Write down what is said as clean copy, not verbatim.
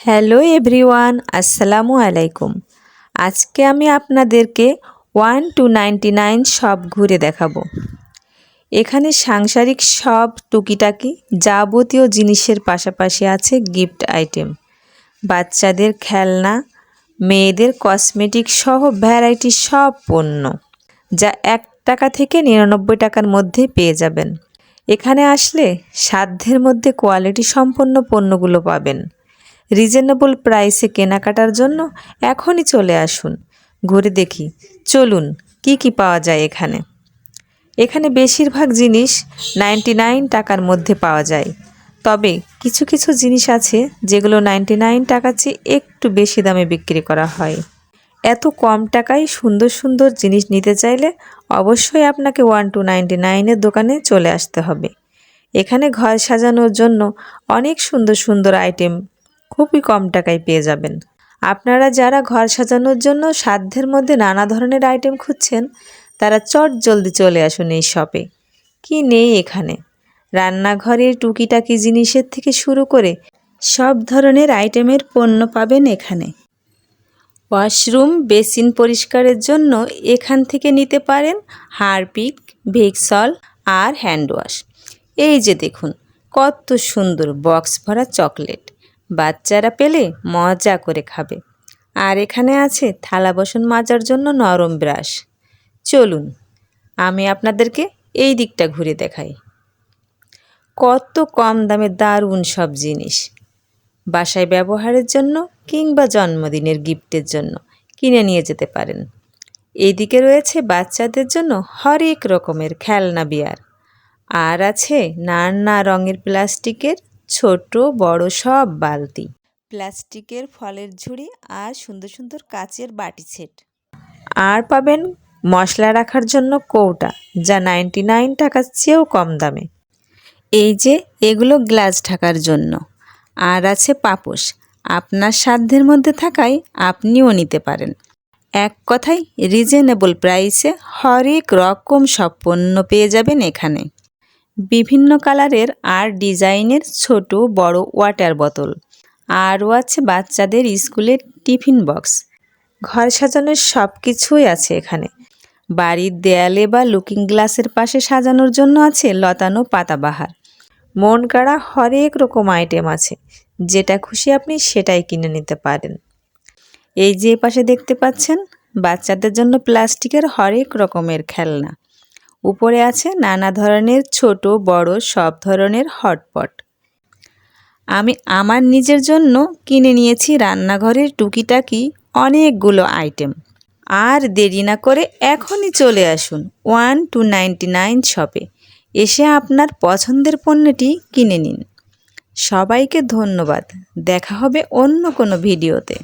Hello everyone, আসসালামু আলাইকুম। আজকে আমি আপনাদেরকে 1 to 99 শপ ঘুরে দেখাবো। এখানে সাংসারিক সব টুকিটাকি যাবতীয় জিনিসের পাশাপাশি আছে গিফট আইটেম, বাচ্চাদের খেলনা, মেয়েদের কসমেটিক সহ ভ্যারাইটি সব পণ্য, যা 1 টাকা থেকে 99 টাকার মধ্যে পেয়ে যাবেন। এখানে আসলে সাধ্যের মধ্যে কোয়ালিটি সম্পন্ন পণ্যগুলো পাবেন। রিজনেবল প্রাইসে কেনাকাটার জন্য এখনই চলে আসুন, ঘুরে দেখি। চলুন কি কি পাওয়া যায় এখানে। এখানে বেশিরভাগ জিনিস 99 টাকার মধ্যে পাওয়া যায়, তবে কিছু কিছু জিনিস আছে যেগুলো 99 টাকার চেয়ে একটু বেশি দামে বিক্রি করা হয়। এত কম টাকায় সুন্দর সুন্দর জিনিস নিতে চাইলে অবশ্যই আপনাকে 1 to 99 দোকানে চলে আসতে হবে। এখানে ঘর সাজানোর জন্য অনেক সুন্দর সুন্দর আইটেম খুবই কম টাকায় পেয়ে যাবেন। আপনারা যারা ঘর সাজানোর জন্য সাধ্যের মধ্যে নানা ধরনের আইটেম খুঁজছেন, তারা জলদি চলে আসুন এই শপে। কি নেই এখানে! রান্নাঘরের টুকিটাকি জিনিসের থেকে শুরু করে সব ধরনের আইটেমের পণ্য পাবেন এখানে। ওয়াশরুম, বেসিন পরিষ্কারের জন্য এখান থেকে নিতে পারেন হারপিক, ভিক্সল আর হ্যান্ড ওয়াশ। এই যে দেখুন, কত সুন্দর বক্স ভরা চকলেট, বাচ্চারা পেলে মজা করে খাবে। আর এখানে আছে থালা বাসন মাজার জন্য নরম ব্রাশ। চলুন আমি আপনাদেরকে এই দিকটা ঘুরে দেখাই। কত কম দামে দারুণ সব জিনিস, বাসায় ব্যবহারের জন্য কিংবা জন্মদিনের গিফটের জন্য কিনে নিয়ে যেতে পারেন। এইদিকে রয়েছে বাচ্চাদের জন্য হরেক রকমের খেলনা বিয়ার, আর আছে নানা রঙের প্লাস্টিকের ছোট বড় সব বালতি, প্লাস্টিকের ফলের ঝুড়ি আর সুন্দর সুন্দর কাচের বাটি সেট। আর পাবেন মশলা রাখার জন্য কৌটা, যা 99 টাকার চেয়েও কম দামে। এই যে এগুলো গ্লাস ঢাকার জন্য। আর আছে পাপোশ, আপনার সাধ্যের মধ্যে থাকায় আপনিও নিতে পারেন। এক কথায় রিজনেবল প্রাইসে হরেক রকম সব পণ্য পেয়ে যাবেন এখানে। বিভিন্ন কালারের আর ডিজাইনের ছোট বড় ওয়াটার বোতল, আরও আছে বাচ্চাদের স্কুলের টিফিন বক্স। ঘর সাজানোর সব কিছুই আছে এখানে। বাড়ির দেয়ালে বা লুকিং গ্লাসের পাশে সাজানোর জন্য আছে লতানো পাতাবাহার। মন কাড়া হরেক রকম আইটেম আছে, যেটা খুশি আপনি সেটাই কিনে নিতে পারেন। এই যে পাশে দেখতে পাচ্ছেন, বাচ্চাদের জন্য প্লাস্টিকের হরেক রকমের খেলনা। উপরে আছে নানা ধরনের ছোট বড় সব ধরনের হটপট। আমি আমার নিজের জন্য কিনে নিয়েছি রান্নাঘরের টুকিটাকি অনেকগুলো আইটেম। আর দেরি না করে এখনই চলে আসুন 1 to 99 শপে, এসে আপনার পছন্দের পণ্যটি কিনে নিন। সবাইকে ধন্যবাদ। দেখা হবে অন্য কোনো ভিডিওতে।